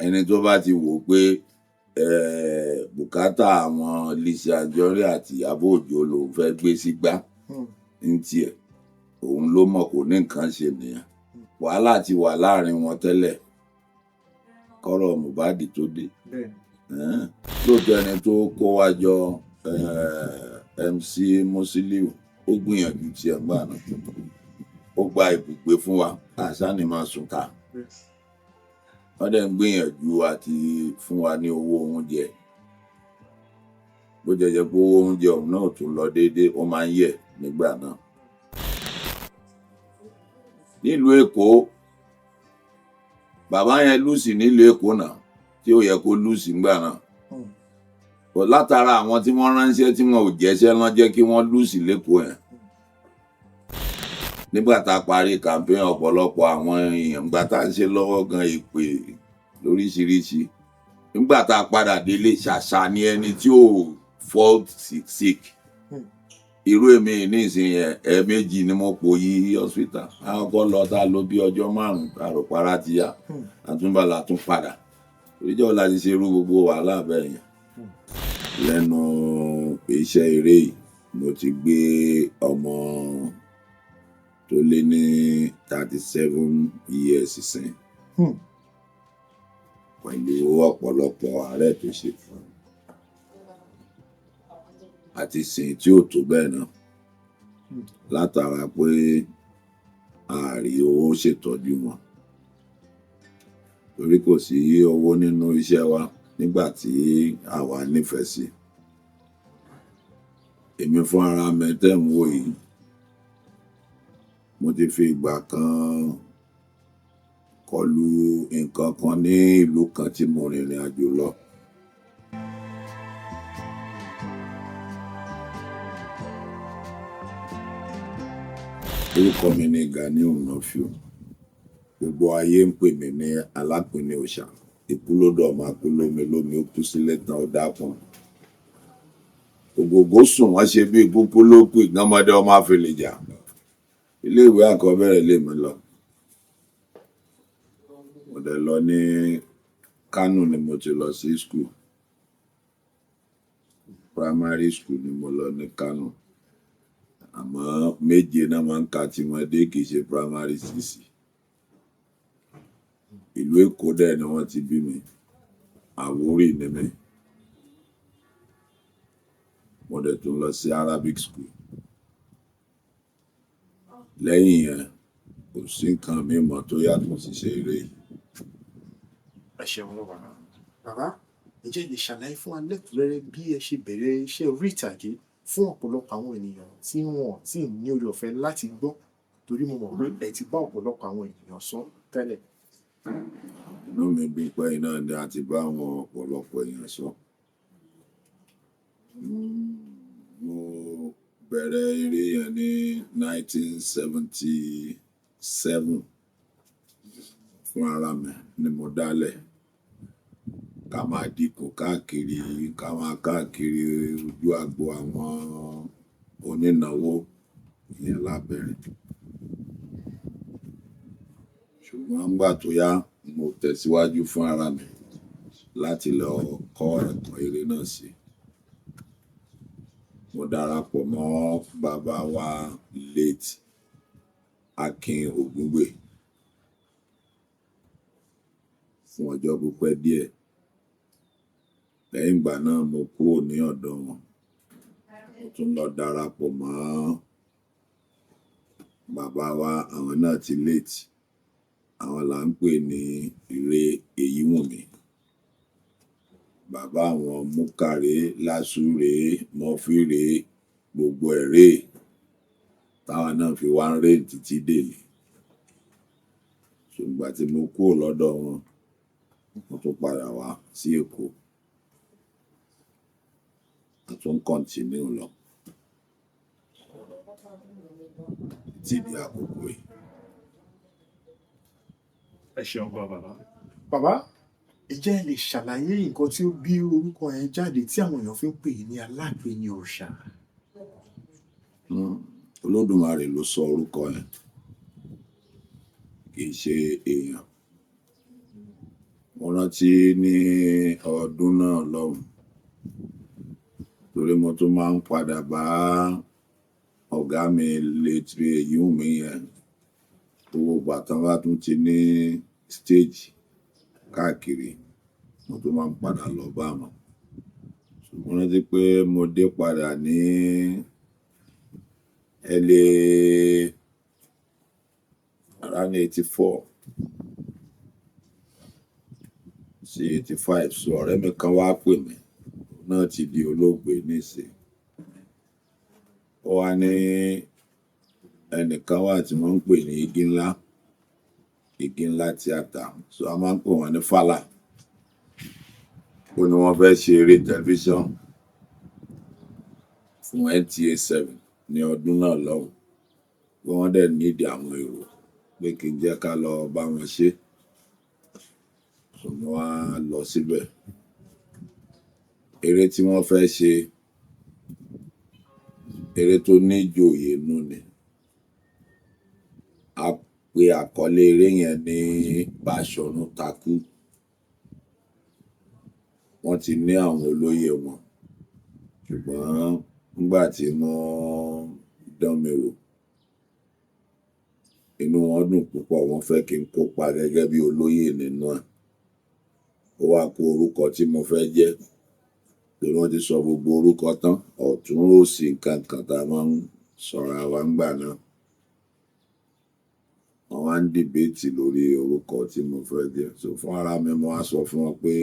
ẹni tó bá ti wò pé bùkátà àwọn Lizzy Anjorin àti Ìyábọ̀ Òjó lòun fẹ́ gbé sígbá ní tiẹ̀ òun ló mọ̀ kò ní nǹkan ṣe nìyẹn wàhálà ti wà láàrin wọn tẹ́lẹ̀ kọ́rọ̀ Mohbad tó dé lóòótọ́ ẹni tó kó wá jọ MC Musiliu ó gbìyànjú tiẹ̀ ńgbà náà ó gba ibùgbé fún wa àṣà ni máa sùn ká wọ́n dẹ̀ ń gbìyànjú àti fún wa ní owó oúnjẹ bó jẹ́ pé owó oúnjẹ ọ̀hún náà tún lọ déédéé ó máa ń yẹ̀ nígbà náà. Nílùú Èkó bàbá yẹn lùsì nílùú Èkó náà tí ó yẹ kó lùsì ńgbà náà bọ̀ látara àwọn tí wọ́n ránṣẹ́ tí wọn ò jẹ́ṣẹ́ lọ́n jẹ́ kí wọ́n lùsì lÉkòó yẹn nígbà tá a parí campaign ọ̀pọ̀lọpọ̀ àwọn èèyàn gbà tá a ń ṣe lọ́wọ́ gan ìpè lóríṣiríṣi nígbà tá a padà délé ṣàṣà ni ẹni tí ò fall sick irú èmi nísìnyí ẹ̀ẹ̀mejì ni mo pò yí hospital àwọn kan lọ tá a lò bí ọjọ́ 5 àròpara ti yá àtúnbàlà tún padà oríjọ́ la ti ṣe irú gbogbo wàhálà bẹ́ẹ̀ yẹn lẹ́nu iṣẹ́ eré yìí mo ti gbé ọmọ tó lé ní 37 years sẹ́yìn pẹ̀lú ọ̀pọ̀lọpọ̀ àárẹ̀ tó ṣe fún un àti sìn tí ò tó bẹ́ẹ̀ náà látara pé ààrí owó ṣètọ́jú wọn torí kò sí owó nínú iṣẹ́ wa nígbà tí àwa nífẹ̀ẹ́ sí èmi fún ara mi tẹ́ ń wò yìí mo ti fi ìgbà kan kọlu nǹkan kan ní ìlú kan tí mo rìnrìn àjò lọ. Orúkọ mi ni Ganiu Nurfiu gbogbo ayé ń pè mí ní alápinni òòṣà ikú lódò ọmọ akólómi lómi ó kú sílẹ̀ tán ó dápọn ògògó sùn wọ́n ṣe bí kúkú ló kù ìgbọ́mọdé ọmọ àfẹlẹ̀jà iléèwé àkọ́bẹ̀rẹ̀ lèmi lọ mo dẹ̀ lọ ní Kánò ni mo ti lọ sí school primary school ni mo lọ ní Kánò àmọ́ 7 náà máa ń ka tìmọ̀dé kì í ṣe primary 6 ìlú Èkó dẹ̀ ni wọ́n ti bí mi Àwórì ni mi mo dẹ̀ tún lọ sí Arabic school lẹ́yìn yẹn kò sí nǹkan mímọ́ tó yàtọ̀ sí ṣe eré yìí. Ẹ ṣeun bàbá ǹjẹ́ lè ṣàlàyé fún wa lẹ́kùnrẹ́rẹ́ bí ẹ ṣe bẹ̀rẹ̀ iṣẹ́ orí ìtàgé fún ọ̀pọ̀lọpọ̀ àwọn ènìyàn tí wọn tí ní oore ọ̀fẹ́ láti gbọ́ torí mo mọ̀ pé ẹ ti bá ọ̀pọ̀lọpọ̀ àwọn ènìyàn sọ tẹ́lẹ̀. Inú mi bí pé iná ni a ti bá àwọn ọ̀pọ̀lọpọ̀ èèyàn sọ. Mo bẹ̀rẹ̀ eré yẹn ní 1977 fún ara mi ni mo dálẹ̀ ká máa dìkù káàkiri ká máa káàkiri ojú agbo àwọn onínáwó ìyẹn lábẹ́rẹ́ ṣùgbọ́n nígbà tó yá mo tẹ̀síwájú fún ara mi láti lọ kọ́ ẹ̀kọ́ eré náà sí mo darapọ̀ mọ́ bàbá wa late Akin Ògúngbè fún ọjọ́ pípẹ́ díẹ̀ lẹ́yìn ìgbà náà mo kúrò ní ọ̀dọ̀ wọn mo tún lọ darapọ̀ mọ́ bàbá wa àwọn náà ti late àwọn là ń pè ní Ire Èyíwùnmí bàbá àwọn Múkàrè Lásùrè Mọ́fírè gbogbo ẹ̀rẹ́ táwọn náà fi wá ń rè títí dèlè ṣùgbọ́n tí mo kúrò lọ́dọ̀ wọn mo tún padà wá sí Èkó a tún kọ́ntínú lọ títí di àkókò yìí. Ẹ ṣeun bàbá. Bàbá ǹjẹ́ ẹ lè ṣàlàyé nǹkan tí ó bí orúkọ yẹn jáde tí àwọn èèyàn fi ń pè ní alápinni òòṣà? Olódùmarè ló sọ orúkọ yẹn kì í ṣe èèyàn mo rántí ní ọdún náà lọ́hùn torí mo tún máa ń padà bá ọ̀gá mi létí èyí mi yẹn gbogbo ìgbà tán bá tún ti ní stage káàkiri mo tún máa ń padà lọ bá wọn. Mo rántí pé mo dé padà ní around 84 sí 85, so ọ̀rẹ́ mi kan wá pè mí náà ti di olóògbé nísìn. Ó wá ní ẹnìkan wà tí wọ́n ń pè ní igi ńlá tíátà, so a máa ń pè wọ́n ní Fálà. Ó ní wọ́n fẹ́ ṣe eré tẹlifíṣàn fún NTA 7 ní ọdún náà lọ́hùn pé wọ́n dẹ̀ nídìí àwọn èrò pé kí n jẹ́ ká lọ bá wọn ṣe. So mo wá lọ síbẹ̀. Eré tí wọ́n fẹ́ ṣe eré tó ní ìjòyè nú ni. A pe àkọlé eré yẹn ní Báṣọ̀run Takú. Wọ́n ti ní àwọn olóyè wọn ṣùgbọ́n nígbà tí wọ́n dán mi wò inú wọn dùn púpọ̀, wọ́n fẹ́ kí n kópa gẹ́gẹ́ bí olóyè nínú ẹ̀. Ó wá kó orúkọ tí mo fẹ́ jẹ́ torí wọ́n ti sọ gbogbo orúkọ tán, ọ̀tún òsì nǹkan kan tá a máa ń sọ̀rọ̀ àwa ńgbà náà. Wọ́n wá ń dìbéètì lórí orúkọ tí mo fẹ́ jẹ́. So fún ara mi mo wá sọ fún wọn pé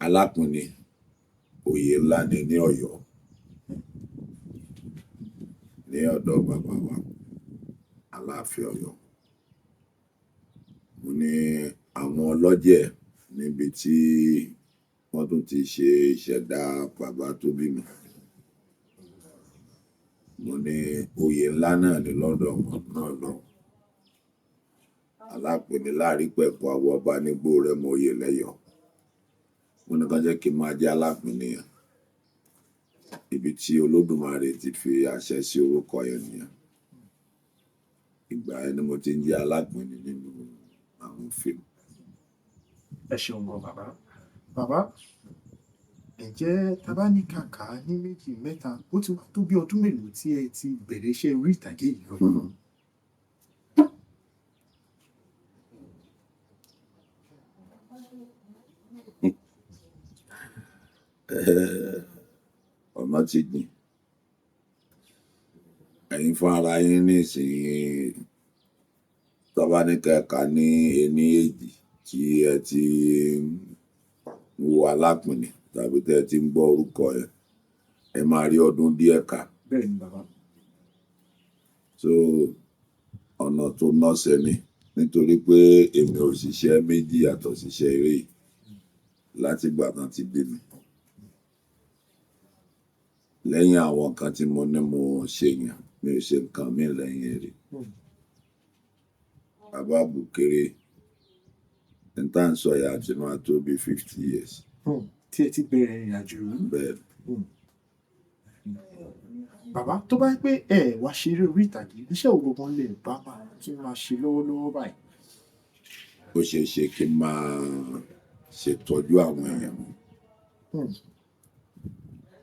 Alápinni oyè ńlá ni ní Ọ̀yọ́ ní ọ̀dọ̀ bàbá wa Aláàfin Ọ̀yọ́. Mo ní àwọn ọlọ́jẹ̀ níbi tí wọ́n tún ti ṣe ìṣẹ̀dá bàbá tó bí mi. Mo ní oyè ńlá náà ní lọ́dọ̀ wọn náà lọ. Alápinni láàrípẹ̀kun àwọn ọba nígbó rẹ̀ mọ oyè lẹ́yọ̀. Mo ní kán jẹ́ kí n máa jẹ́ Alápinni yẹn. Ibi tí Olódùmarè ti fi àṣẹ sí orúkọ yẹn nìyẹn. Ìgbà yẹn ni mo ti ń jẹ́ Alápinni nínú àwọn fíìmù. Ẹ ṣeun gan bàbá. Bàbá, ǹjẹ́ tá bá ní ká kà á ní méjì mẹ́ta, ó ti wá tó bí ọdún mélòó tí ẹ ti bẹ̀rẹ̀ iṣẹ́ orí ìtàgé yìí gan? Ọ̀nà ti jìn. Ẹ̀yin fún ara yín nísìnyí tá bá ní ká kà ní ení èjì tí ẹ ti wo Alápinni tàbí tẹ́ ẹ ti ń gbọ́ orúkọ yẹn, ẹ máa rí ọdún díẹ̀ kà. Bẹ́ẹ̀ni bàbá. So ọ̀nà tó nọ́sẹ̀ ni nítorí pé èmi ò ṣiṣẹ́ méjì yàtọ̀ síṣẹ́ eré yìí láti ìgbà tán ti bí mi. Lẹ́yìn àwọn nǹkan tí mo ní mo ṣe yẹn, mi ò ṣe nǹkan míì lẹ́yìn eré. Bàbá Bùkéré ní tá à ń sọ yìí á ti máa tó bí 50 years. Tí ẹ ti bẹ̀rẹ̀ ìrìn àjò yìí. Bẹ́ẹ̀ni. Bàbá, tó bá jẹ́ pé ẹ wá ṣeré orí ìtàgé, iṣẹ́ wo gangan lẹ bá máa kí n máa ṣe lọ́wọ́lọ́wọ́ báyìí? Ó ṣeé ṣe kí n máa ṣètọ́jú àwọn èèyàn mi.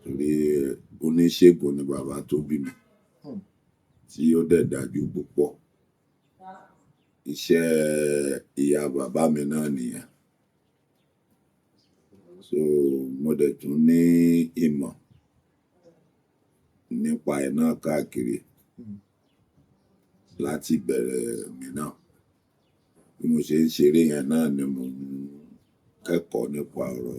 Torí oníṣègùn ni bàbá tó bí mi tí ó dẹ̀ dájú púpọ̀. Iṣẹ́ ìyá bàbá mi náà nìyẹn. So mo dẹ̀ tún ní ìmọ̀ nípa ẹ̀ náà káàkiri láti bẹ̀rẹ̀ mi náà. Bí mo ṣe ń ṣeré yẹn náà ni mo ń kẹ́kọ̀ọ́ nípa ọ̀rọ̀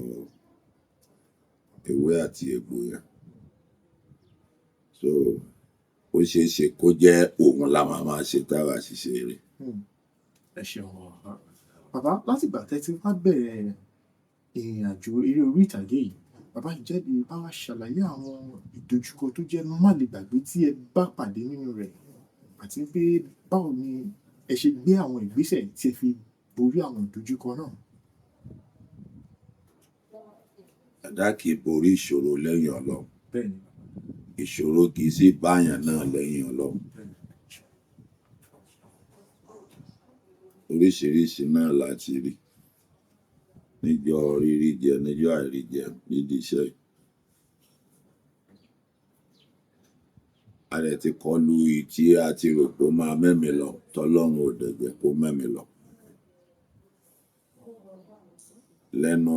ewé àti egbò yẹn. So ó ṣeé ṣe kó jẹ́ òun la máa ṣe táwa ṣiṣẹ́ eré. Ẹ ṣeun bàbá. Láti ìgbà tẹ́ ti wá bẹ̀rẹ̀ ìrìn àjò eré orí ìtàgé yìí, bàbá ǹjẹ́ lè bá wa ṣàlàyé àwọn ìdojúkọ tó jẹ́ má lè gbàgbé tí ẹ bá pàdé nínú rẹ̀ àti pé báwo ni ẹ ṣe gbé àwọn ìgbésẹ̀ tí ẹ fi borí àwọn ìdojúkọ náà? Ẹ̀dá kì í borí ìṣòro lẹ́yìn Ọlọ́run. Bẹ́ẹ̀ni. Ìṣòro kì í sì báyàn náà lẹ́yìn Ọlọ́run. oríṣiríṣi náà láti rí níjọ́ rírí jẹ níjọ́ àìrí jẹ nídìí iṣẹ́ yìí. A dẹ̀ ti kọlu tí a ti rò pé ó máa mẹ́mi lọ tọ́lọ́run ò dẹ̀ jẹ́ kó mẹ́mi lọ. Lẹ́nu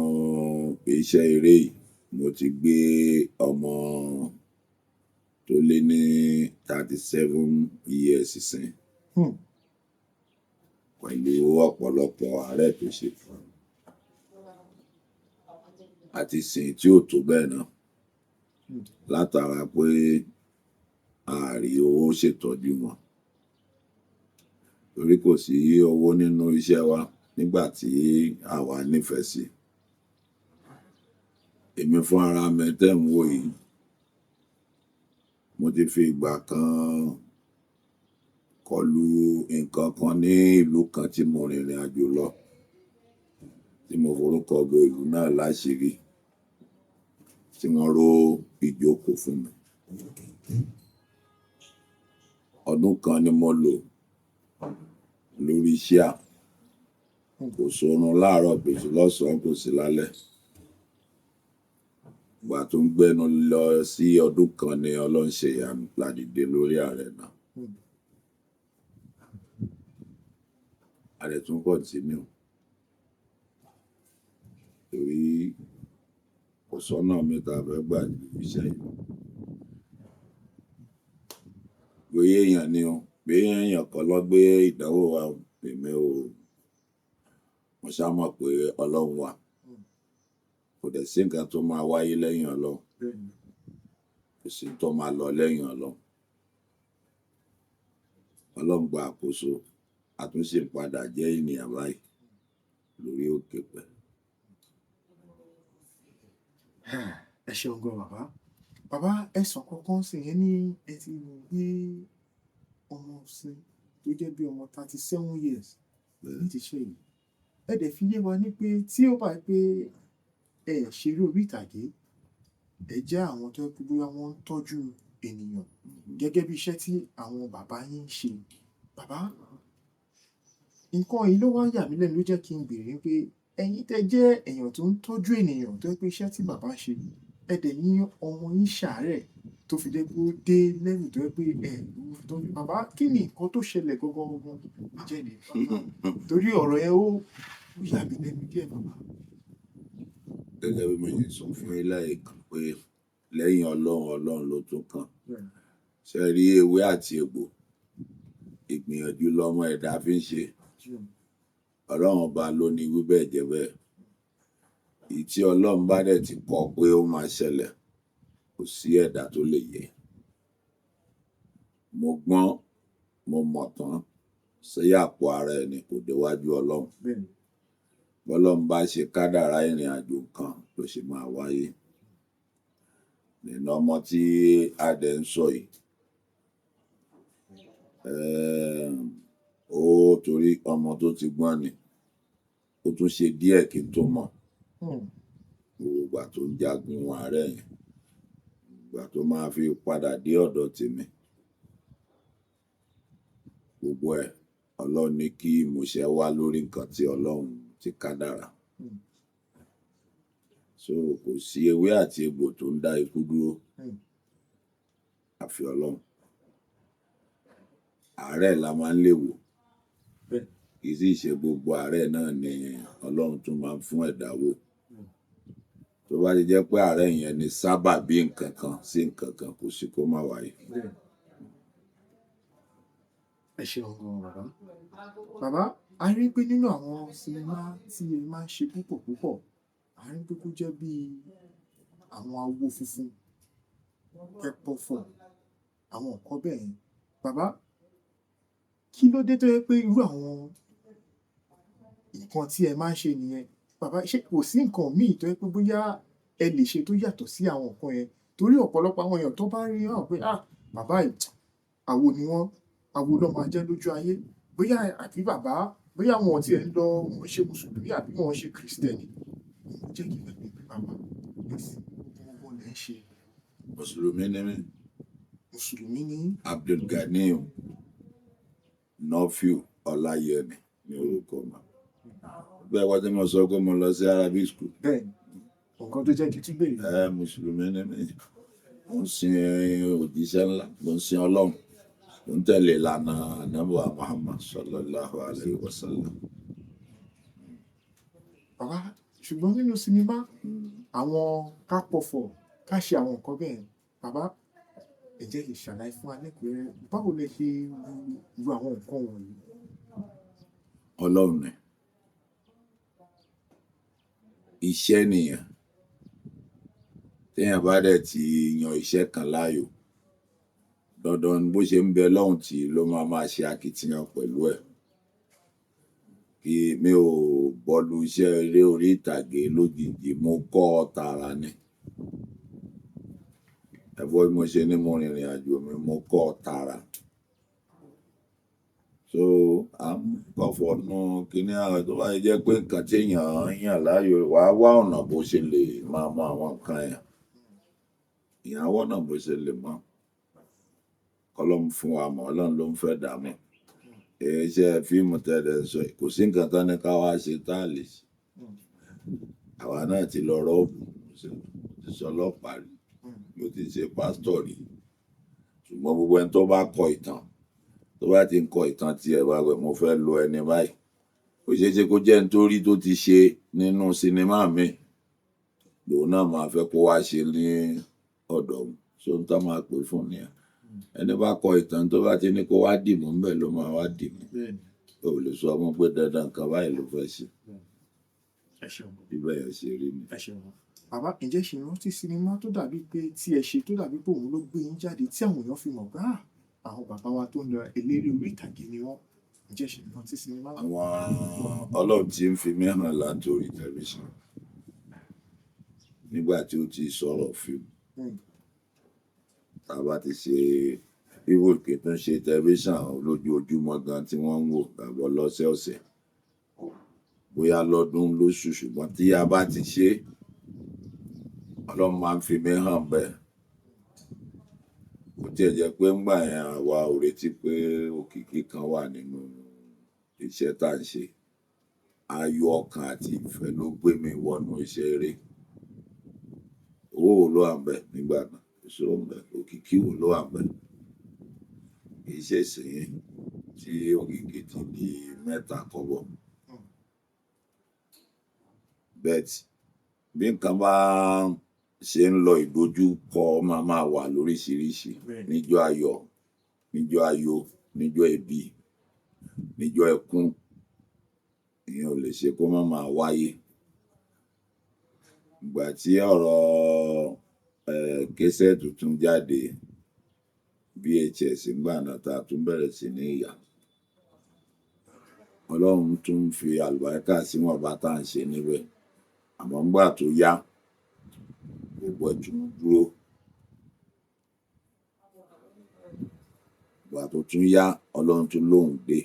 iṣẹ́ eré yìí mo ti gbé ọmọ tó lé ní 37 years sín pẹ̀lú ọ̀pọ̀lọpọ̀ àárẹ̀ tó ṣe àti sìn tí ò tó bẹ́ẹ̀ náà látara pé ààrí owó ṣètọ́jú wọn torí kò sí owó nínú iṣẹ́ wa nígbà tí àwa nífẹ̀ẹ́ sí. Èmi fún ara mi tẹ́ ń wò yìí mo ti fi ìgbà kan kọlu nǹkan kan ní ìlú kan tí mo rìnrìn àjò lọ tí mo forúkọ bo ìlú náà láṣìírí tí wọ́n ró ìjókòó fún mi. Ọdún kan ni mo lò lórí iṣẹ́ kò sórun láàárọ̀ kò sí lọ́sàn-án kò sí lálẹ́. Ìgbà tó ń gbẹ́nu lọ sí ọdún kan ni Ọlọ́run ṣe ìyanu la dìde lórí ààrẹ náà. A dẹ̀ tún continue torí kò sọ́nà mi tá a fẹ́ gbà ju iṣẹ́ yìí. Bóyá èèyàn ni o bóyá èèyàn kan ló gbé ìdánwò wa èmi ò mo ṣá mọ̀ pé Ọlọ́run wà kò dẹ̀ sí nǹkan tó máa wáyé lẹ́yìn Ọlọ́run kò sí tó máa lọ lẹ́yìn Ọlọ́run. Ọlọ́run gba àkóso àtúnṣe padà jẹ́ ènìyàn báyìí lórí òkè pẹ̀. Ẹ ṣeun gan bàbá ẹ sọ kankan sí yẹn ní ẹ ti gbé ọmọ sí tó jẹ́ bí ọmọ 37 years ní ti ṣe yìí ẹ dẹ̀ fi yé wa ní pé tí ó bá pé ẹ ṣeré orí ìtàgé ẹ jẹ́ àwọn tó kú bóyá wọ́n ń tọ́jú ènìyàn gẹ́gẹ́ bí iṣẹ́ tí àwọn bàbá yín ń ṣe. Bàbá nǹkan yìí ló wá yà mí lẹ́nu ló jẹ́ kí n béèrè pé ẹ̀yin tẹ́ jẹ́ èèyàn tó ń tọ́jú ènìyàn tó pé iṣẹ́ tí bàbá ń ṣe ẹ dẹ̀ ní ọmọ yín ṣàárẹ̀ tó fi jẹ́ pé ó dé lẹ́rù tó pé tọ́jú bàbá kí ni nǹkan tó ṣẹlẹ̀ gangan jẹ́ ní bàbá torí ọ̀rọ̀ yẹn ó yà mí lẹ́nu díẹ̀ bàbá. Gẹ́gẹ́ bí mo ṣe sọ fún yín lẹ́ẹ̀kan pé lẹ́yìn Ọlọ́run ló tún kàn. Ṣé rí ewé àti egbò ìgbìyànjú lọ́mọ ẹ̀dá fi ń ṣe. Ọlọ́run ọba ló ní wí bẹ́ẹ̀ jẹ́ bẹ́ẹ̀. Èyí tí Ọlọ́run bá dẹ̀ ti kọ pé ó máa ṣẹlẹ̀ kò sí ẹ̀dá tó lè yẹ. Mo gbọ́n mo mọ̀ tán sí àpò ara ẹni kò déwájú Ọlọ́run. Bọ́lọ́run bá ṣe kádàrá ìrìn àjò kan ló ṣe máa wáyé. Nínú ọmọ tí a dẹ̀ ń sọ yìí ó torí ọmọ tó ti gbọ́n ni ó tún ṣe díẹ̀ kí n tó mọ̀ ìgbà tó ń jagun àárẹ̀ yẹn ìgbà tó máa fi padà dé ọ̀dọ̀ tèmi gbogbo ẹ̀ Ọlọ́run ní kí ìmúṣẹ wá lórí nǹkan tí Ọlọ́run ti kádàrá. So kò sí ewé àti egbò tó ń dá ikú dúró àfi Ọlọ́run. Àárẹ̀ la máa ń lè wò kì í sì ṣe gbogbo àárẹ̀ náà ni Ọlọ́run tún máa ń fún ẹ̀dá wò. Tó bá ti jẹ́ pé àárẹ̀ yẹn ni sábàbí nǹkan kan sí nǹkan kan kò sí kó má wáyé. Ẹ ṣeun gan bàbá. Bàbá a rí pé nínú àwọn sinimá tí ẹ máa ń ṣe púpọ̀ a rí pé kó jẹ́ bí àwọn awo funfun pẹ́pọ̀fọ̀ àwọn nǹkan bẹ́ẹ̀ yẹn. Bàbá kí ló dé tó yẹ pé irú àwọn nǹkan tí ẹ máa ń ṣe nìyẹn? Bàbá ṣé kò sí nǹkan míì tó yẹ pé bóyá ẹ lè ṣe tó yàtọ̀ sí àwọn nǹkan yẹn torí ọ̀pọ̀lọpọ̀ àwọn èèyàn tó bá rí hàn pé bàbá yìí àwo ni wọ́n àwo ló máa jẹ́ lójú ayé bóyá àbí bàbá bóyá wọn ti ẹ̀ ń lọ wọn ṣe mùsùlùmí àbí wọn ṣe kìrìsìtẹ́nì jẹ́ kí wọ́n gbé bàbá ẹ̀sìn gbogbo lẹ́ ń ṣe. Mùsùlùmí ni mí. Mùsùlùmí ni. Abdulganiyu Nọ́fíù Ọláyẹmí. ní orúkọ mọ́. Bẹ́ẹ̀ wọ́n tí mo sọ pé mo lọ sí Arabic school. Bẹ́ẹ̀ni, nǹkan tó jẹ́ kí tún béèrè. Mùsùlùmí ni mí, mo ń sin òjíṣẹ́ ńlá, mo ń sin Ọlọ́run, mo ń tẹ̀lé ìlànà Ànábì wa Muhammad sallallahu alayhi wa sallam. Bàbá, ṣùgbọ́n nínú sinimá, àwọn ká pọ̀fọ̀, ká ṣe àwọn nǹkan bẹ́ẹ̀. Bàbá, ẹ jẹ́ lè ṣàlàyé fún wa lẹ́kùnrẹ́rẹ́ báwo lẹ ṣe ru àwọn nǹkan wọ̀nyí. Ọlọ́run ni iṣẹ́ nìyẹn, téèyàn bá dẹ̀ ti yan iṣẹ́ kan láàyò, dandan bó ṣe ń bẹ lọ́hùn tí ló máa ṣe akitiyan pẹ̀lú ẹ̀. Kí mi ò bọ́lu iṣẹ́ eré orí ìtàgé lójijì, mo kọ́ ọ tààrà ni. Ẹ̀fọ́ bí mo ṣe ní mo rìnrìn àjò mi, mo kọ́ ọ tààrà. So à ń kọ̀fọ̀ nu kíní àwọn tó bá jẹ́ pé nǹkan tí èèyàn yàn láàyò, wàá wá ọ̀nà bó ṣe lè máa mọ àwọn nǹkan yẹn. Ìyàwó ọ̀nà bó ṣe lè mọ̀. Ọlọ́run fún wa mọ̀, Ọlọ́run ló ń fẹ́ dà mọ̀. Iṣẹ́ fíìmù tẹ́lẹ̀ sọ kò sí nǹkan tán ní ká wá ṣe tá a lè ṣe. Àwa náà ti lọ rọ́ọ̀bù, ti sọ ọlọ́pàá rí, mo ti ṣe pásítọ̀ rí. Ṣùgbọ́n gbogbo ẹni tó bá kọ ìtàn, tó bá ti ń kọ ìtàn tiẹ̀ wá pé mo fẹ́ lo ẹni báyìí, kò ṣeé ṣe kó jẹ́ nítorí tó ti ṣe nínú sinimá mi lòun náà máa fẹ́ kó wá ṣe ní ọ̀dọ̀ òun. So ń tán máa pè fún nìyẹn. Ẹni bá kọ ìtàn tó bá ti ní kó wá dìmú ńbẹ̀ ló máa wá dìmú. O ò lè sọ ọmọ pé dandan nǹkan báyìí ló fẹ́ ṣe. Ẹ ṣeun. Bíbẹ̀ yẹn ṣe rí ni. Ẹ ṣeun. Bàbá, ǹjẹ́ ṣe rántí sinimá tó dàbí pé tí ẹ ṣe tó dàbí pé òun ló gbé yín jáde tí àwọn èèyàn fi mọ̀ pé àwọn bàbá wa tó ń lọ eléré orí ìtàgé ni wọ́n. Ǹjẹ́ ṣe rántí sinimá? Àwọn Ọlọ́run tí ń fi mí hàn látòrí tẹlifíṣàn nígbà tí ó ti sọ̀rọ̀ fíìmù. Tá a bá ti ṣe ìwòkè tó ń ṣe tẹlifíṣàn lójoojúmọ́ gan tí wọ́n ń wò tàbí lọ́sẹ̀ọ̀sẹ̀, bóyá lọ́dún lóṣù, ṣùgbọ́n tí a bá ti ṣe, Ọlọ́run máa ń fi mí hàn bẹ́ẹ̀. Kò tiẹ̀ jẹ́ pé ńgbà yẹn àwa ò retí pé òkìkí kan wà nínú iṣẹ́ tá à ń ṣe. Ayọ̀ ọkàn àti ìfẹ́ ló gbé mi wọnú iṣẹ́ eré. Owó wo ló wà ńbẹ̀ nígbà náà? Ìṣòro ńbẹ̀, òkìkí wo ló wà ńbẹ̀? Kì í ṣe ìsìn tí òkìkí ti di 3 kọ́bọ̀. Bẹ́ẹ̀ bí nǹkan bá ṣe ń lọ, ìdojúkọ máa wà lóríṣiríṣi. Níjọ́ ayọ̀, níjọ́ ẹbí, níjọ́ ẹkún, ìyẹn ò lè ṣe kó má máa wáyé. Ìgbà tí ọ̀rọ̀ késẹ̀ tuntun jáde, VHS ńgbà náà tá a tún bẹ̀rẹ̀ sí ní yà, Ọlọ́run tún fi àlùbáríkà sí wọn bá tá à ń ṣe níbẹ̀. Àmọ́ ńgbà tó yá, gbogbo ẹ̀ tún dúró. Ìgbà tó tún yá, Ọlọ́run tún lóhùn dé.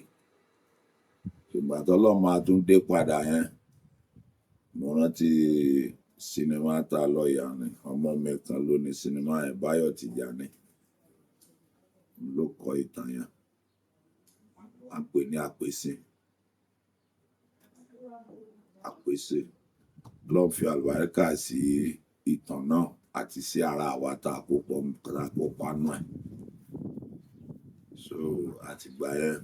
Ìgbà tọ́lọ́run máa tún dé padà yẹn, mo rántí sinimá tá a lọ yà ni, ọmọ mi kan ló ní sinimá yẹn, Báyọ̀ Tìjàní ló kọ ìtàn yẹn. À ń pè ní Àpèsè. Ọlọ́run fi àlùbáríkà sí ìtàn náà àti sí ara àwa tá a kópa nú ẹ̀. So àtìgbà yẹn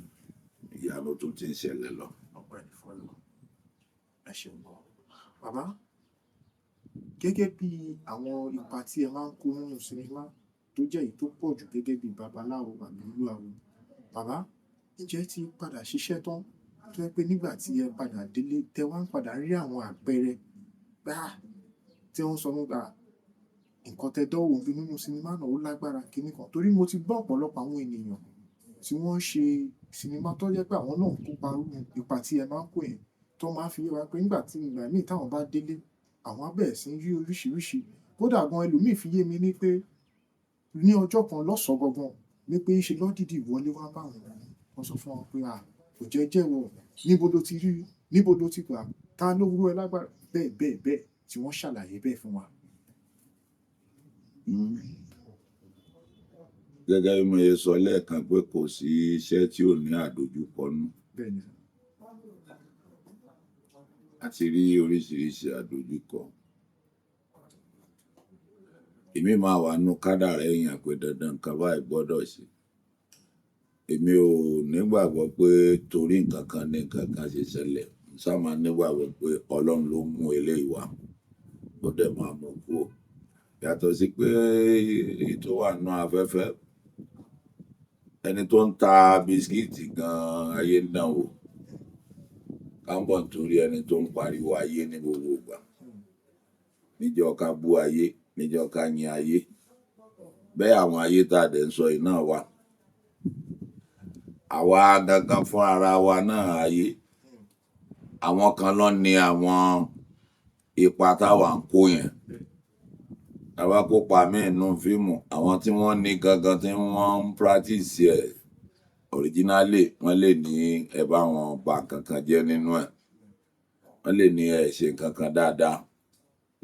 ìyanu tún ti ń ṣẹlẹ̀ lọ. Ọpẹ́ ni fún Ọlọ́run. Ẹ ṣeun. Bàbá, gẹ́gẹ́ bí àwọn ipa tí ẹ máa ń kó nínú sinimá tó jẹ́ èyí tó pọ̀ jù gẹ́gẹ́ bí babaláwo àbí olúawo, bàbá, ǹjẹ́ ti padà ṣiṣẹ́ tán tó jẹ́ pé nígbà tí ẹ padà délé tẹ wá ń padà rí àwọn àpẹẹrẹ tí wọ́n sọ nípa nǹkan tẹ dánwò bí nínú sinimá náà ó lágbára kíní kan? Torí mo ti gbọ́ ọ̀pọ̀lọpọ̀ àwọn ènìyàn tí wọ́n ṣe sinimá tó jẹ́ pé àwọn náà ń kópa ipa tí ẹ máa ń kó yẹn, tó máa fi yé wa pé nígbà tí ìgbà míì táwọn bá délé, àwọn á bẹ̀rẹ̀ sí rí oríṣiríṣi. Kódà gan ẹlòmíì fi yé mi ní pé ní ọjọ́ kan lọ́sàn-án gangan ní pé ṣe lọ́dìdì wọlé wá bá wọn. Wọ́n sọ fún wọn pé kò jẹ́ jẹ́wọ́, níbo ló ti rí, níbo ló ti gbà, ta ló rú ẹ lágbára, bẹ́ẹ̀ tí wọ́n ṣàlàyé bẹ́ẹ̀ fún wa. Gẹ́gẹ́ bí mo ṣe sọ lẹ́ẹ̀kan pé kò sí iṣẹ́ tí ò ní àdojúkọ nú. Bẹ́ẹ̀ni. àti rí oríṣiríṣi àdójúkọ. Èmi máa wà nú kádàrá èèyàn pé dandan nǹkan báyìí gbọ́dọ̀ ṣe. Èmi ò nígbàgbọ́ pé torí nǹkan kan ní nǹkan kan ṣe ṣẹlẹ̀. Mo ṣáà máa nígbàgbọ́ pé Ọlọ́run ló mú eléyìí wá, ó dẹ̀ máa mú kúrò. Yàtọ̀ sí pé èyí tó wà nínú afẹ́fẹ́, ẹni tó ń ta bisikíìtì gan-an ayé ń dán wò. Ká ń bọ̀ nítorí ẹni tó ń pariwo ayé ní gbogbo ìgbà. Níjọ́ ká bú ayé, níjọ́ ká yin ayé. Bẹ́ẹ̀ àwọn ayé tá a dẹ̀ ń sọ yìí náà wà. Àwa gangan fún ara wa náà ayé. Àwọn kan ló ní àwọn ipa táwa ń kó yẹn. Tá bá kópa míì nínú fíìmù, àwọn tí wọ́n ní gangan tí wọ́n ń practice ẹ̀ originally, wọ́n lè ní ẹ bá wọn ba nǹkan kan jẹ́ nínú ẹ̀. Wọ́n lè ní ẹ ṣe nǹkan kan dáadáa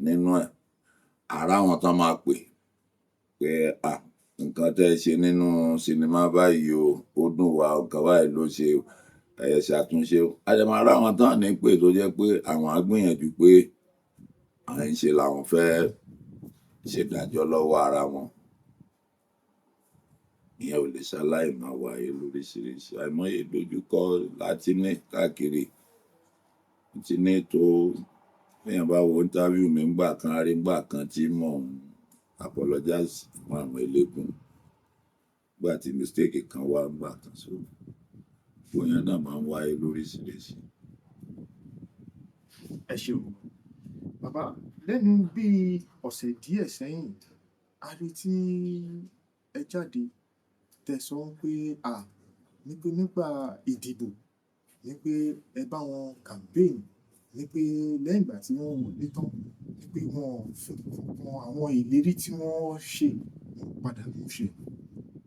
nínú ẹ̀. Àrá àwọn tán máa pè pé nǹkan tẹ́ ẹ ṣe nínú sinimá báyìí o, ó dùn wá, nǹkan báyìí ló ṣe ẹ ṣàtúnṣe o. A dẹ̀ máa rá àwọn tán ní pè tó jẹ́ pé àwọn á gbìyànjú pé àwọn ń ṣe làwọn fẹ́ ṣèdájọ́ lọ́wọ́ ara wọn. Ìyẹn ò lè ṣaláì máa wáyé lóríṣiríṣi. Àìmọye ìdojúkọ láti ní káàkiri. Ti ní tó téèyàn bá wo interview mi ńgbà kan, a rí ńgbà kan tí mò ń apologize fún àwọn eléégún. Nígbà tí mistake kan wá ńgbà kan, so gbogbo yẹn náà máa ń wáyé lóríṣiríṣi. Ẹ ṣeun. Bàbá, lẹ́nu bíi ọ̀sẹ̀ díẹ̀ sẹ́yìn, a rí tí ẹ jáde tẹ́ sọ pé ní pé nígbà ìdìbò, ní pé ẹ bá wọn campaign, ní pé lẹ́yìn ìgbà tí wọ́n wọlé tán, ní pé wọn fi kankan àwọn ìlérí tí wọ́n ṣe wọn padà mú ṣẹ.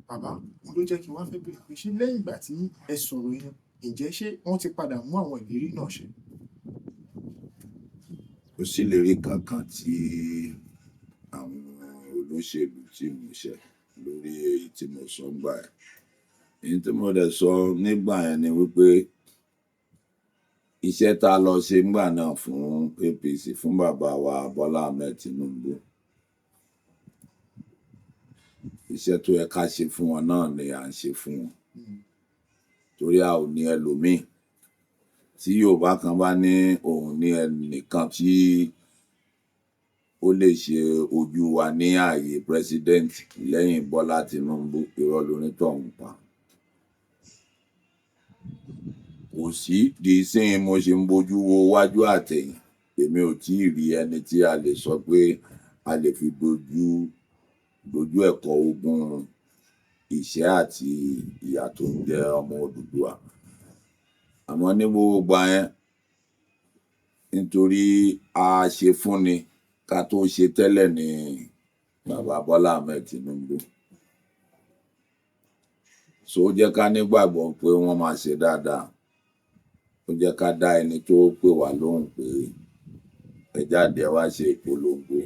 Bàbá, òun ló jẹ́ kí n wá fẹ́ béèrè pé ṣé lẹ́yìn ìgbà tí ẹ sọ̀rọ̀ yẹn, ǹjẹ́ ṣé wọ́n ti padà mú àwọn ìlérí náà ṣẹ? Kò sí ìlérí kankan tí àwọn olóṣèlú tí mú ṣẹ lórí èyí tí mo sọ ńgbà yẹn. Èyí tí mo dẹ̀ sọ nígbà yẹn ni wípé iṣẹ́ tá a lọ ṣe ńgbà náà fún APC, fún bàbá wa Bọ́lá Ahmed Tinubu, iṣẹ́ tó yẹ ká ṣe fún wọn náà ni à ń ṣe fún wọn. Torí a ò ní ẹlòmíì. Tí Yorùbá kan bá ní òun ní ẹnìkan tí ó lè ṣe ojú wa ní ààyè president lẹ́yìn Bọ́lá Tinubu, irọ́ lonítọ̀hún pa. Kò sí di ìsinyìí mo ṣe ń bójú wo wájú àtẹ̀yìn. Èmi ò tí ì rí ẹni tí a lè sọ pé a lè fi dojú ẹ̀kọ́ ogun ìṣẹ́ àti ìyà tó ń jẹ ọmọ Odùduwà. Àmọ́ ní gbogbo ìgbà yẹn, nítorí a ṣe fúnni ká tó ṣe tẹ́lẹ̀ ní bàbá Bọ́lá Ahmed Tinubu. So ó jẹ́ ká nígbàgbọ́ pé wọ́n máa ṣe dáadáa. Ó jẹ́ ká dá ẹni tó pè wá lóhùn pé ẹ jáde ẹ wá ṣe ìpolongo.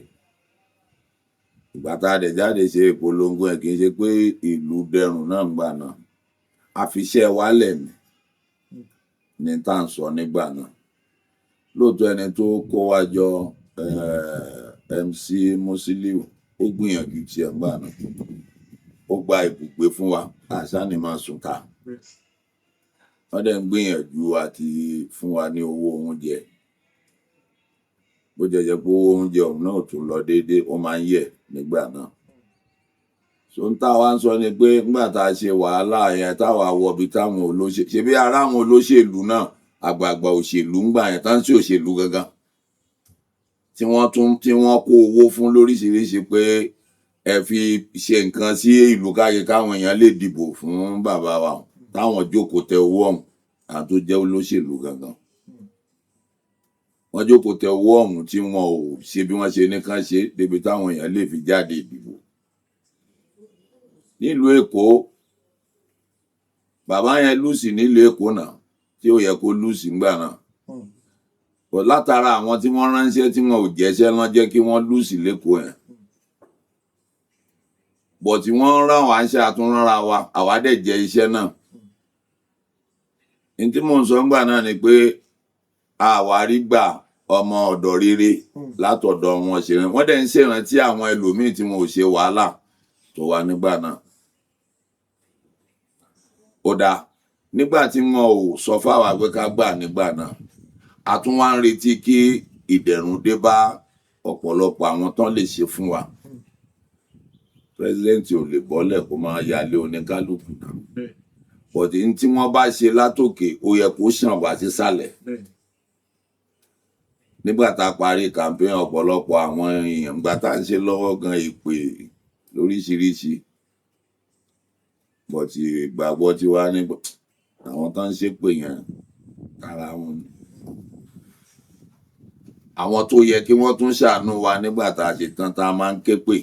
Ìgbà tá a dẹ̀ jáde ṣe ìpolongo ẹ̀ kì í ṣe pé ìlú dẹrùn náà ńgbà náà. A fi iṣẹ́ wa lẹ̀ ní tá à ń sọ nígbà náà. Lóòótọ́ ẹni tó kó wa jọ MC Musiliu, ó gbìyànjú tiẹ̀ ńgbà náà. Ó gba ibùgbé fún wa, àṣà ni máa sùn ká. Wọ́n dẹ̀ ń gbìyànjú àti fún wa ní owó oúnjẹ. Bó jẹ́ pé owó oúnjẹ òun náà tún lọ déédéé, ó máa ń yẹ̀ nígbà náà. So ń tá wa ń sọ ni pé nígbà tá a ṣe wàhálà yẹn táwa wọ ibi táwọn olóṣèlú, ṣebí ara àwọn olóṣèlú náà, àgbààgbà òṣèlú ńgbà yẹn tán sí òṣèlú gangan, tí wọ́n kó owó fún lóríṣiríṣi pé ẹ fi ṣe nǹkan sí ìlú káyé káwọn èèyàn lè dìbò fún bàbá wa, táwọn jókòó tẹ owó ọ̀hún, àwọn tó jẹ́ olóṣèlú gangan. Wọ́n jókòó tẹ owó ọ̀hún tí wọn ò ṣe bí wọ́n ṣe ní kán ṣe débi táwọn èèyàn lè fi jáde ìdìbò. Nílùú Èkó, bàbá yẹn lùsì nílùú Èkó náà, tí ó yẹ kó lùsì ńgbà náà. But látara àwọn tí wọ́n ránṣẹ́ tí wọn ò jẹ́ṣẹ́ lọ́n jẹ́ kí wọ́n lùsì lÉkòó yẹn. But tí wọ́n rán wa ń ṣe àtúnránra wa, àwa dẹ̀ jẹ iṣẹ́ náà. Ní tí mò ń sọ ńgbà náà ni pé àwárí gbà ọmọ ọ̀dọ̀ rere látọ̀dọ̀ wọn ṣe wọ́n dẹ̀ ń ṣèrántí àwọn ẹlòmíín tí wọn ò ṣe wàhálà tó wà nígbà náà. Ó dáa nígbà tí wọn ò sọ fáwa pé ká gbà nígbà náà a tún wá ń retí kí ìdẹ̀rùn dé bá ọ̀pọ̀lọpọ̀ àwọn tán lè ṣe fún wa. Pírẹsidẹ́ǹtì ò lè bọ́lẹ̀ kó máa yálé oníkálukú náà. Bọ̀dé tí wọ́n bá ṣe látòkè ó yẹ kó ṣàn wá sísàlẹ̀. Nígbà tá a parí campaign ọ̀pọ̀lọpọ̀ àwọn èèyàn gbà tá à ń ṣe lọ́wọ́ gan ìpè lóríṣiríṣi. Bọ̀dé ìgbàgbọ́ ti wá ní àwọn tó ń ṣépè yẹn kára wọn ni. Àwọn tó yẹ kí wọ́n tún ṣàánú wa nígbà tá a ṣe tán tá a máa ń ké pè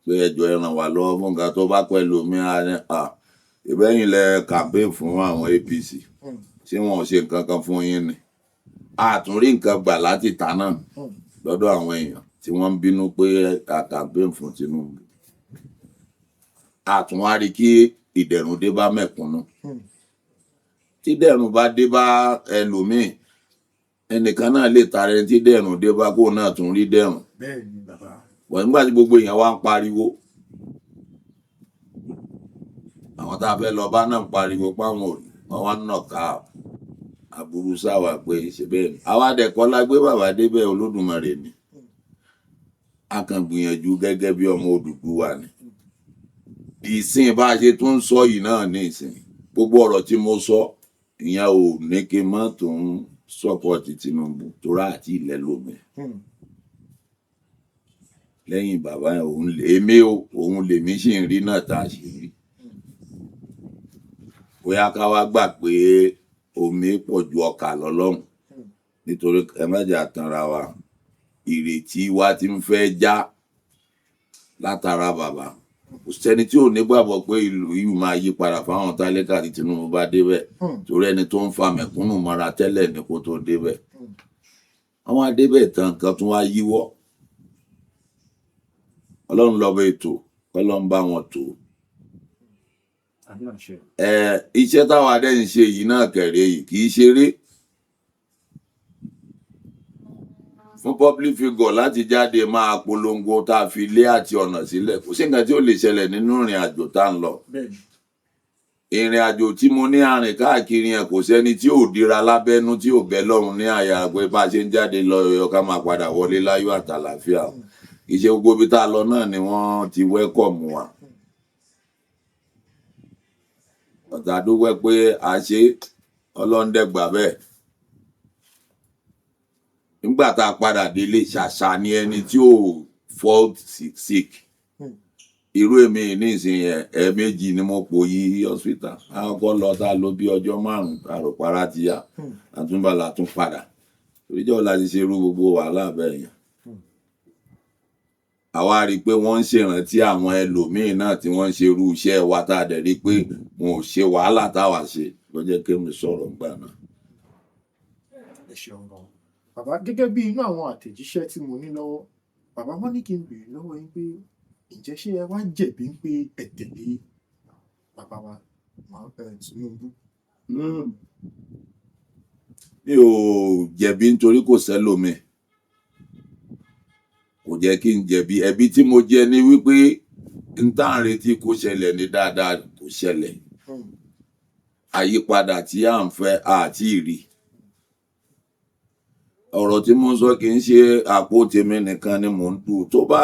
pé ẹjọ́ ẹ ràn wá lọ́wọ́ fún nǹkan tó bá pẹ̀lú mi ìbẹ́yìn lẹ campaign fún àwọn APC tí wọn ò ṣe nǹkan kan fún yín ni. Àtúnrí nǹkan gbà láti ta náà lọ́dọ̀ àwọn èèyàn tí wọ́n ń bínú pé a campaign fún Tinubu. Àtúnwárí kí ìdẹ̀rùn dé bá mẹ̀kúnnù. Tí dẹ̀rùn bá dé bá ẹlòmíì ẹnìkan náà lè tara ẹni tí dẹ̀rùn dé bá kó náà tún rí dẹ̀rùn. Bẹ́ẹ̀ni bàbá. Wọ́n nígbà tí gbogbo èèyàn wá ń pariwo àwọn tá a fẹ́ lọ bá náà ń pariwo páwọn wọn wá ń nàka aburú sáwà pé ṣe bẹ́ẹ̀ ni. Àwa dẹ̀kọ́ la gbé bàbá débẹ̀ Olódùmarè ni. A kàn gbìyànjú gẹ́gẹ́ bí ọmọ Odùduwà ni. Ìsìn bá a ṣe tún ń sọ yìí náà ní ìsìn gbogbo ọ̀rọ̀ tí mo sọ ìyẹn ò ní kí n má tún sọ́pọ̀tì Tinubu torá àti ilẹ̀ lómi. Lẹ́yìn bàbá òun lèmi sì ń rí náà tá a ṣe rí. Bóyá ká wá gbà pé omi pọ̀ ju ọkà lọ lọ́hùn nítorí ẹ má jà tanra wa ìrètí wa ti ń fẹ́ já látara bàbá. Kò sẹ́ni tí ò nígbàgbọ́ pé ìlú yìí máa yí padà fáwọn tálákà tí Tinubu bá débẹ̀ torí ẹni tó ń fa mẹ̀kúnnù mọ́ra tẹ́lẹ̀ ní kó tó débẹ̀. Àwọn adébẹ̀ tán nǹkan tún wá yíwọ́. Ọlọ́run lọ́ba ètò Ọlọ́run bá wọn tó. Iṣẹ́ táwa dẹ́ ń ṣe yìí náà kẹ̀rẹ́ yìí kì í ṣeré. Fún public figure láti jáde máa polongo tá a fi lé àti ọ̀nà sílẹ̀ kò sí nǹkan tí ó lè ṣẹlẹ̀ nínú ìrìn àjò tá ń lọ. Ìrìn àjò tí mo ní arìn káàkiri yẹn kò sẹ́ni tí ò dira lábẹ́nú tí ò bẹ́ lọ́run ní àyà pé bá a ṣe ń jáde lọ yọ ká máa padà wọlé láyọ̀ àtàlàfíà. Ìṣe gbogbo ibi tá a lọ náà ni wọ́n ti wẹ́kọ̀mù wa. Ọ̀tá dúpẹ́ pé a ṣe ọlọ́ndẹ̀gbà bẹ́ẹ̀. Nígbà tá a padà délé ṣàṣà ni ẹni tí ò fall sick. Irú èmi ní ìsìn ẹ̀ẹ̀mejì ni mo pò yí hospital. Àwọn kan lọ tá a lò bí ọjọ́ 5 àròpárá ti yá àtúnbàlà tún padà. Oríjọ́ láti ṣe irú gbogbo wàhálà bẹ́ẹ̀ yẹn. Àwa rí i pé wọ́n ń ṣèrántí àwọn ẹlòmíín náà tí wọ́n ń ṣe irú iṣẹ́ wa tá a dẹ̀ rí i pé wọn ò ṣe wàhálà táwa ṣe ló jẹ́ kí mi sọ̀rọ̀ ńgbà náà. Ẹ ṣeun gan. Bàbá gẹ́gẹ́ bí inú àwọn àtẹ̀jíṣẹ́ tí mo ní lọ́wọ́ bàbá wọn ní kí n béèrè lọ́wọ́ yín pé ǹjẹ́ ṣé ẹ wá jẹ̀bi ń pé ẹ tẹ̀lé bàbá wa Tinubu? Mi ò jẹ̀bi nítorí kò sẹ́lòmíì. Kò jẹ́ kí n jẹ̀bi. Ẹ̀bi tí mo jẹ ni wípé n tá à ń retí kó ṣẹlẹ̀ ní dáadáa kò ṣẹlẹ̀. Àyípadà tí à ń fẹ́ àti ìrì. Ọ̀rọ̀ tí mo ń sọ kì í ṣe àpò tèmi nìkan ni mò ń dù. Tó bá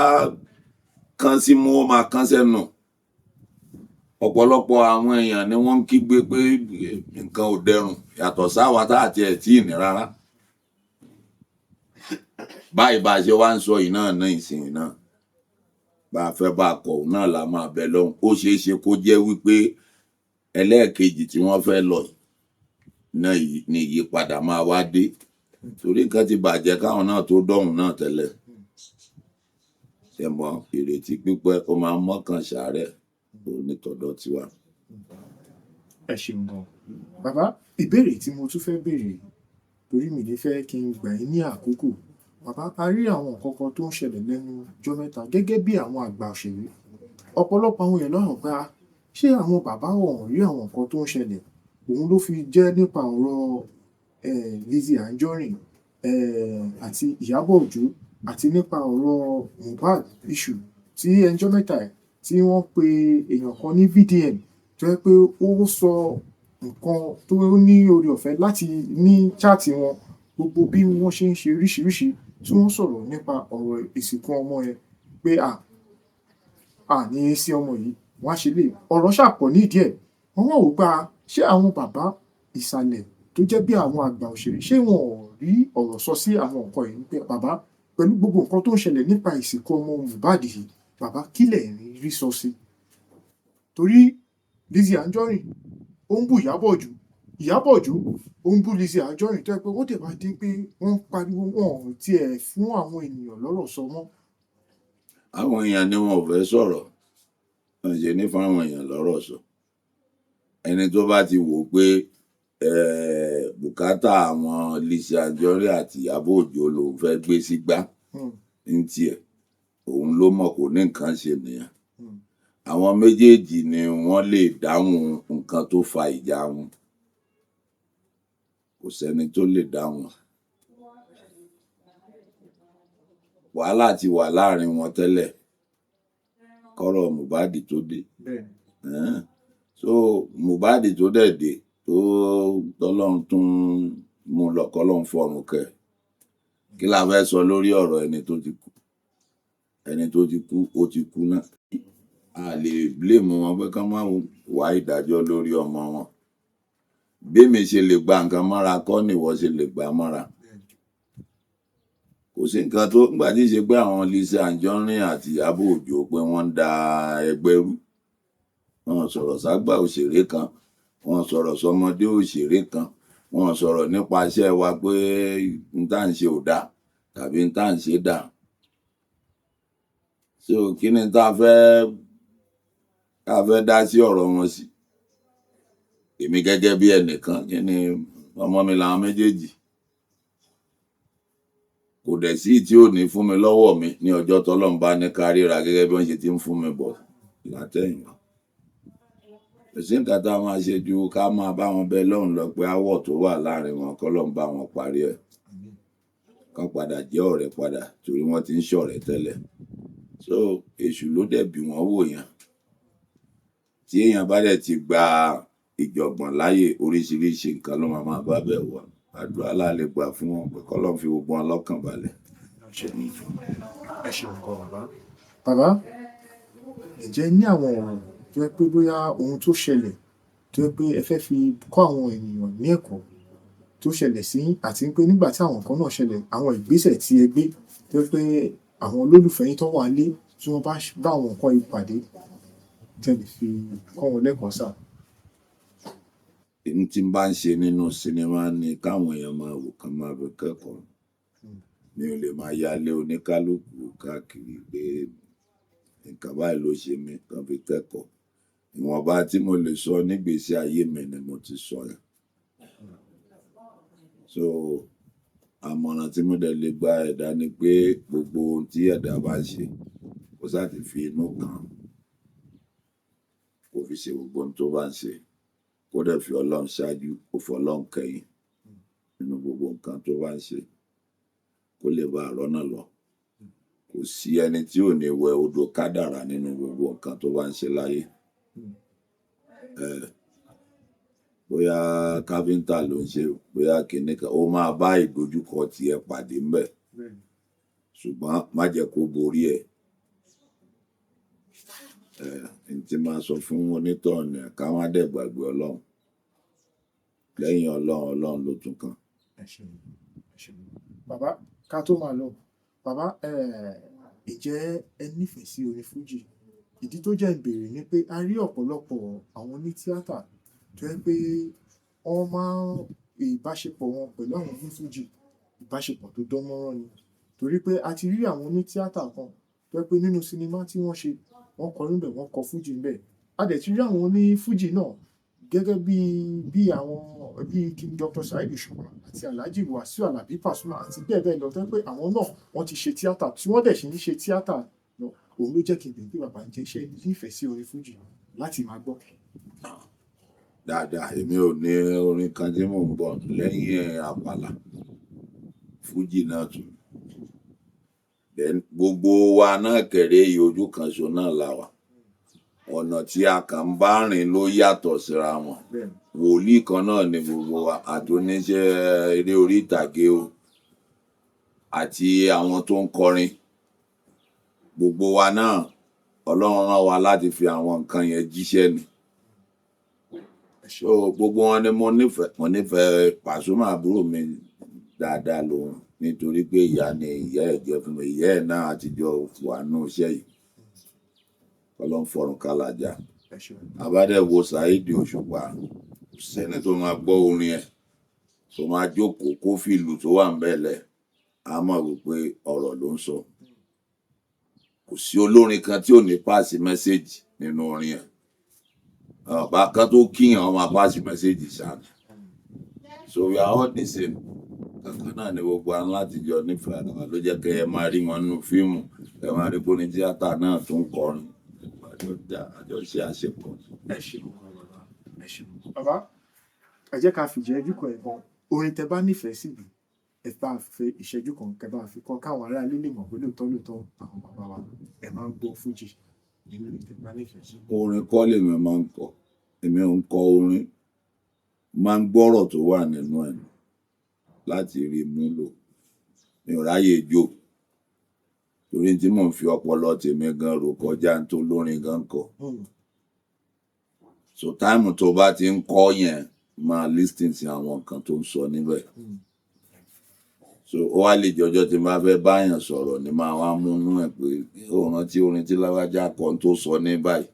kán sí mú ó máa kán sẹ́nu. Ọ̀pọ̀lọpọ̀ àwọn èèyàn ni wọ́n ń kígbe pé nǹkan ò dẹrùn yàtọ̀ sáwa tá àti ẹ̀ tí ì ní rárá. Báyìí bá a ṣe wá ń sọ yìí náà ní ìsìn náà bá a fẹ́ bá a kọ̀ náà la máa bẹ lọ́hùn. Ó ṣeé ṣe kó jẹ́ wípé ẹlẹ́ẹ̀kejì tí wọ́n fẹ́ lọ náà ní ìyípadà máa wá dé torí nǹkan ti bàjẹ́ káwọn náà tó dọ̀hùn náà tẹ́lẹ̀. Ṣẹ̀mọ́ ìrètí pípẹ́ ó máa ń mọ́kàn ṣàárẹ̀ onítọ̀dọ̀ tiwa. Ẹ ṣeun gan. Bàbá ìbéèrè tí mo tún fẹ́ béèrè torí mi ní fẹ́ kí n gbà yín ní àkókò. Bàbá a rí àwọn nǹkan kan tó ń ṣẹlẹ̀ lẹ́nu ọjọ́ mẹ́ta gẹ́gẹ́ bí àwọn àgbà òṣèré. Ọ̀pọ̀lọpọ̀ àwọn èèyàn lọ́rùn pé ṣé àwọn bàbá wọn rí àwọn nǹkan tó ń ṣẹlẹ̀ òun ló fi jẹ́ nípa ọ̀rọ̀ Lizzy Anjorin àti Ìyábọ̀ Òjó àti nípa ọ̀rọ̀ Mohbad issue tí ẹnjọ́ mẹ́ta ẹ̀ tí wọ́n pe èèyàn kan ní VDM tó yẹ pé ó sọ nǹkan tó ní oore ọ̀fẹ́ láti ní chaati wọn gbogbo bí wọ́n ṣe ń ṣe oríṣiríṣi tí wọ́n sọ̀rọ̀ nípa ọ̀rọ̀ ìsìnkú ọmọ yẹn pé ní sí ọmọ yìí wọ́n á ṣe lè ọ̀rọ̀ ṣàpọ̀ nídìí ẹ̀ wọ́n wọ́n wò gba ṣé àwọn bàbá ìsàlẹ̀ tó jẹ́ bí àwọn àgbà òṣèré ṣé wọn ò rí ọ̀rọ̀ sọ sí àwọn nǹkan yìí pé bàbá pẹ̀lú gbogbo nǹkan tó ń ṣẹlẹ̀ nípa ìsìnkú ọmọ Mohbad yìí bàbá kílẹ̀ rí sọ sí torí Lizzy Anjorin ó ń bú Ìyábọ̀ Òjó ó ń bú Lizzy Anjorin tó yẹ pé ó dẹ̀ bá dín pé wọ́n ń pariwo wọn ò tiẹ̀ fún àwọn ènìyàn lọ́rọ̀ sọ mọ́. àwọn èèyàn ni wọn ò fẹ́ sọ̀rọ̀ wọn ṣe ní fáwọn èèyàn lọ́rọ̀ sọ ẹni tó bá ti wò pé bùkátà àwọn Lizzy Anjorin àti Ìyábọ̀ Òjó lòun fẹ́ gbé sígbá ní tiẹ̀ òun ló mọ̀ kò ní nǹkan ṣe nìyẹn àwọn méjèèjì ni wọ́n lè dáhùn nǹkan tó fa ìjà wọn kò sẹ́ni tó lè dáhùn wàhálà ti wà láàrin wọn tẹ́lẹ̀ kọ́rọ̀ Mohbad tó dé so Mohbad tó dẹ̀ dé tó tọ́lọ́run tún mú lọ kọ́lọ́run fọ̀run kẹ́ kí la fẹ́ sọ lórí ọ̀rọ̀ ẹni tó ti kú ó ti kú náà a lè blame wọn pé kán má wá ìdájọ́ lórí ọmọ wọn bẹ́ẹ̀mi ṣe lè gba nǹkan mọ́ra kọ́ nìwọ ṣe lè gbà mọ́ra kò sí nǹkan tó gbà tí ṣe pé àwọn Lizzy Anjorin àti Ìyábọ̀ Òjó pé wọ́n ń da ẹgbẹ́ rú wọ́n sọ̀rọ̀ ságbà òṣèré kan wọ́n sọ̀rọ̀ sọmọdé òṣèré kan wọ́n sọ̀rọ̀ nípa iṣẹ́ wa pé n tá à ń ṣe ò dáa tàbí n tá à ń ṣe dáa so kí ni tá a fẹ́ dá sí ọ̀rọ̀ wọn sí èmi gẹ́gẹ́ bí ẹnìkan kí ni ọmọ mi làwọn méjèèjì kò dẹ̀ sí tí ò ní fún mi lọ́wọ́ mi ní ọjọ́ tọ́lọ́run bá ní ká ríra gẹ́gẹ́ bí wọ́n ṣe ti ń fún mi bọ̀ látẹ̀yìnwá kò sí nǹkan tá a máa ṣe ju ká máa bá wọn bẹ lọ́hùn lọ pé áwọ̀ tó wà láàrin wọn kọ́lọ́run bá wọn parí ẹ̀ kán padà jẹ́ ọ̀rẹ́ padà torí wọ́n ti ń ṣọ̀rẹ́ tẹ́lẹ̀ so èṣù ló dẹ̀ bí wọ́n wò yẹn tí èèyàn bá dẹ̀ ti gba ìjọ̀gbọ̀n láyè oríṣiríṣi nǹkan ló máa bá bẹ̀ wọ̀ àdúrà láàlẹ́ gbà fún wọn pé kọ́lọ́run fi gbogbo wọn lọ́kàn balẹ̀. ẹ ṣeun gan bàbá ǹjẹ́ ní àwọn ọ̀rọ̀ tó yẹ pé bóyá ohun tó ṣẹlẹ̀ tó yẹ pé ẹ fẹ́ fi kọ́ àwọn ènìyàn ní ẹ̀kọ́ tó ṣẹlẹ̀ sí àti pé nígbà tí àwọn nǹkan náà ṣẹlẹ̀ àwọn ìgbésẹ̀ tí ẹ gbé tó yẹ pé àwọn olólùfẹ́ yín tó wà lé tí wọ́n bá àwọn nǹkan yìí pàdé tẹ́lẹ̀ fi kọ́ wọn lẹ́kọ̀ọ́ sáà. n tí n bá ń ṣe nínú sinimá ni káwọn èèyàn máa wò kán máa fi kẹ́kọ̀ọ́ mi ò lè máa yálé oníkálukú káàkiri pé nǹkan báyìí ló ṣe mí kán fi kẹ́kọ̀ọ́ ìwọ̀nba tí mo lè sọ nígbésí ayé mi ni mo ti sọ yẹn so àmọ̀ràn tí mo dẹ̀ lè gba ẹ̀dá ni pé gbogbo ohun tí ẹ̀dá bá ṣe kó sáà ti fi inú kàn kó fi ṣe gbogbo ohun tó bá ń ṣe kó dẹ̀ fi Ọlọ́run ṣáájú kó fi Ọlọ́run kẹ́yìn nínú gbogbo nǹkan tó bá ń ṣe kó lè bá àrọ́nà lọ kò sí ẹni tí ò ní wẹ odò kádàrá nínú gbogbo nǹkan tó bá ń ṣe láyé bóyá káfíńtà ló ń ṣe bóyá kìnní kan ó máa bá ìdojúkọ tiẹ̀ pàdé ńbẹ̀ ṣùgbọ́n má jẹ́ kó borí ẹ̀ n tí máa sọ fún onítọ̀ọ̀nì káwọn á dẹ̀ gbàgbé Ọlọ́run lẹ́yìn Ọlọ́run ló tún kàn. bàbá ká tó máa lọ bàbá ìjẹ́ ẹ nífẹ̀ẹ́ sí orin fújì ìdí tó jẹ́ ìbéèrè ni pé a rí ọ̀pọ̀lọpọ̀ àwọn onítíátà tó yẹ pé wọ́n máa ń ìbáṣepọ̀ wọn pẹ̀lú àwọn onífújì ìbáṣepọ̀ tó dán mọ́rán ni torí pé a ti rí àwọn onítíátà kan tó yẹ pé nínú sinimá tí wọ́n ṣe wọ́n kọ níbẹ̀ wọ́n kọ fújì níbẹ̀ a dẹ̀ ti rí àwọn onífújì náà gẹ́gẹ́ bí àwọn bíi King Dr. Saheed Òṣùpá àti Alhaji Wasiu Alabi Pasuma àti bẹ́ẹ̀ bẹ́ẹ̀ lọ tó yẹ pé àwọn náà wọ́n ti ṣe tíátà tí wọ́n dẹ̀ ṣe ní ṣe tíátà lọ òun ló jẹ́ kí n bẹ̀rẹ̀ pé bàbá ń jẹ́ iṣẹ́ nífẹ̀ẹ́ sí orin fújì láti máa gbọ́. dáadáa. Èmi ò ní orin kan tí mò ń gbọ́ lẹ́yìn àpàlà, fújì náà tún. Then gbogbo wa náà kẹ̀rẹ́ yìí ojú kan ṣo náà la wà. Ọ̀nà tí a kàn ń bá rìn ló yàtọ̀ síra wọn. Wòlíì kan náà ni gbogbo wa, àti oníṣẹ́ eré orí ìtàgé o àti àwọn tó ń kọrin. Gbogbo wa náà Ọlọ́run rán wa láti fi àwọn nǹkan yẹn jíṣẹ́ ni. So gbogbo wọn ni mo nífẹ̀ẹ́ Pasuma àbúrò mi dáadáa lòun, nítorí pé ìyá ni ìyá ẹ̀ jẹ́ fún mi. Ìyá ẹ̀ náà àtijọ́ wà nínú iṣẹ́ yìí. Ọlọ́run fọ̀run kálàjà. Abádẹ́wò Saheed Òṣùpá, sẹ́ni tó máa gbọ́ orin ẹ̀ tó máa jókòó kó fìlù tó wà ń bẹ̀lẹ̀, a mọ̀ wípé ọ̀rọ̀ ló ń sọ. Kò sí olórin kan tí ò ní pàṣẹ mẹ́sẹ́jì nínú orin ẹ̀. Ọba kan tó kíyàn ọmọ pàṣẹ mẹ́sẹ́jì ṣáà. So we are all the same. Kankan náà ni gbogbo àwọn láti jọ nífẹ̀ẹ́ ara wa ló jẹ́ kẹ́ ẹ máa rí wọn nínú fíìmù, ẹ máa rí bóni tíátà náà tó ń kọrin. Àjọṣe àṣepọ̀. Ẹ ṣeun bàbá. Ẹ ṣeun. Bàbá, ẹ jẹ́ ká fi ìṣẹ́jú kan ẹ̀kan. Orin tẹ bá nífẹ̀ẹ́ sí jù, ẹ bá fi ìṣẹ́jú kan kẹ bá fi kọ́ káwọn ará ilé lè mọ̀ pé lóòótọ́ àwọn bàbá wa ẹ máa ń gbọ́ fújì nínú ìtẹ bá nífẹ̀ẹ́ sí. Orin kọ́ lèmi máa ń kọ. Èmi ò ń kọ orin. Máa ń gbọ́rọ̀ tó wà nínú ẹ̀ láti rí mú lò. Mi ò ráyè jó. Torí tí mò ń fi ọpọlọ tèmi gan rò kọjá tó lórin gan kọ. So táìmù tó bá ti ń kọ yẹn, máa listen sí àwọn nǹkan tó ń sọ níbẹ̀. So ó wá lè jọjọ́ tí n bá fẹ́ báyàn sọ̀rọ̀ ni máa wá mú inú ẹ̀ pé ó rántí orin tí lágbájá kọ tó sọ ní báyìí.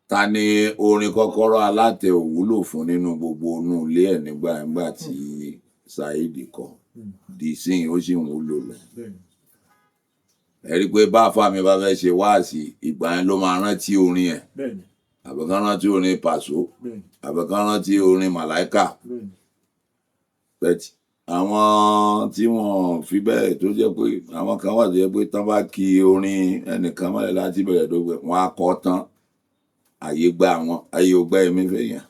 Ta ni orin kọ́kọ́rọ́ alátẹ òwúlò fún nínú gbogbo inú ilé ẹ̀ nígbà tí Saheed kọ? Di ìsìn ó sì ń wúlò lọ. Ẹ rí i pé bá àfáà mi bá fẹ́ ṣe wáàsí, ìgbà yẹn ló máa rántí orin ẹ̀. Àbẹ̀kan rántí orin Pàṣọ, àbẹ̀kan rántí orin Màláíkà. Àwọn tí wọ́n fi bẹ́ẹ̀ tó jẹ́ pé àwọn kan wà tó jẹ́ pé tán bá ki orin ẹnìkan mọ́lẹ̀ láti bẹ̀rẹ̀ dópin, wọ́n á kọ tán. Àyè gba àwọn, àyè ò gba èmi fẹ́ yẹn.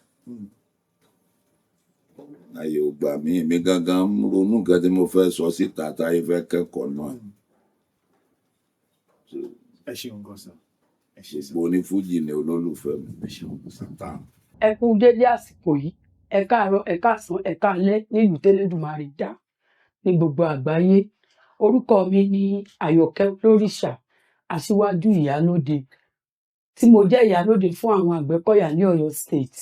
Àyè ò gbà mí, èmi gangan ronú nǹkan tí mo fẹ́ sọ síta táyé fẹ́ kẹ́kọ̀ọ́ náà. Ẹ ṣeun gan sà. Ẹ ṣe sà. Gbogbo onífújì ni olólùfẹ́ mi. Ẹ ṣeun gan sà. Ẹ kú dédé àsìkò yìí, ẹ káàárọ̀, ẹ káàsán, ẹ káalẹ́ nílùú tẹ́lẹ̀dùmarè dá ní gbogbo àgbáyé. Orúkọ mi ni Àyọ̀kẹ́ Olórìṣà, aṣíwájú ìyálóde. Tí mo jẹ́ ìyálóde fún àwọn Àgbẹ̀kọ̀yà ní Ọ̀yọ́ State.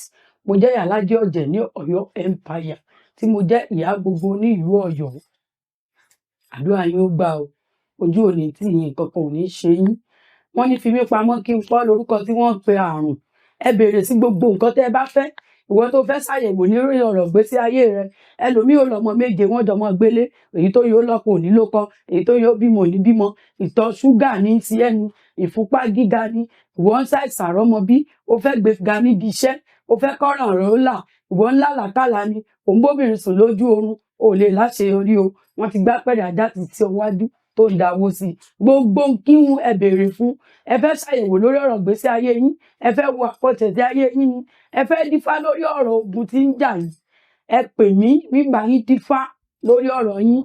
Mo jẹ́ ìyálájé ọ̀jẹ̀ ní Ọ̀yọ́ Empire. Tí mo jẹ́ ìyá gbogbo ní ìlú Ọ̀yọ́. Àdúrà yín ó gbà o. Ojú ò ní tì yín, nǹkan kan ò ní ṣe yín. Wọ́n ní fi mí pamọ́ kí n pọ́ lórúkọ tí wọ́n ń pe àrùn. Ẹ béèrè sí gbogbo nǹkan tẹ́ ẹ bá fẹ́. Ìwọ tó fẹ́ ṣàyẹ̀wò lórí ọ̀rọ̀ ìgbésí ayé rẹ, ẹlòmíì ò lọ́mọ méje wọ́n jọmọ gbélé, èyí tó yóò lọ́kọ òní ló kọ, èyí tó yóò bímọ òní bímọ, ìtọ̀ ṣúgà ní ti ẹnu, ìfúnpá gíga ni, ìwọ ń ṣàìsàn àrọ́mọbí, ó fẹ́ gbéga níbi iṣẹ́, ó fẹ́ kọ́ràn rẹ̀ ó là, ìwọ ń lálàkàlà ni, òun bóbìnrin sùn lójú oorun, ò lè láṣeyọrí o, wọ́n ti gbá pẹ̀rẹ̀ ajá ti ti ọwájú tó ń dáwó sí i. Gbogbo kíhun ẹ béèrè fún. Ẹ fẹ́ ṣàyẹ̀wò lórí ọ̀rọ̀ ìgbésí ayé yín, ẹ fẹ́ wo àkọsẹ̀sẹ̀ ayé yín ni, ẹ fẹ́ dífá lórí ọ̀rọ̀ ogun tí ń jà yín. Ẹ pè mí, bá yín dífá lórí ọ̀rọ̀ yín.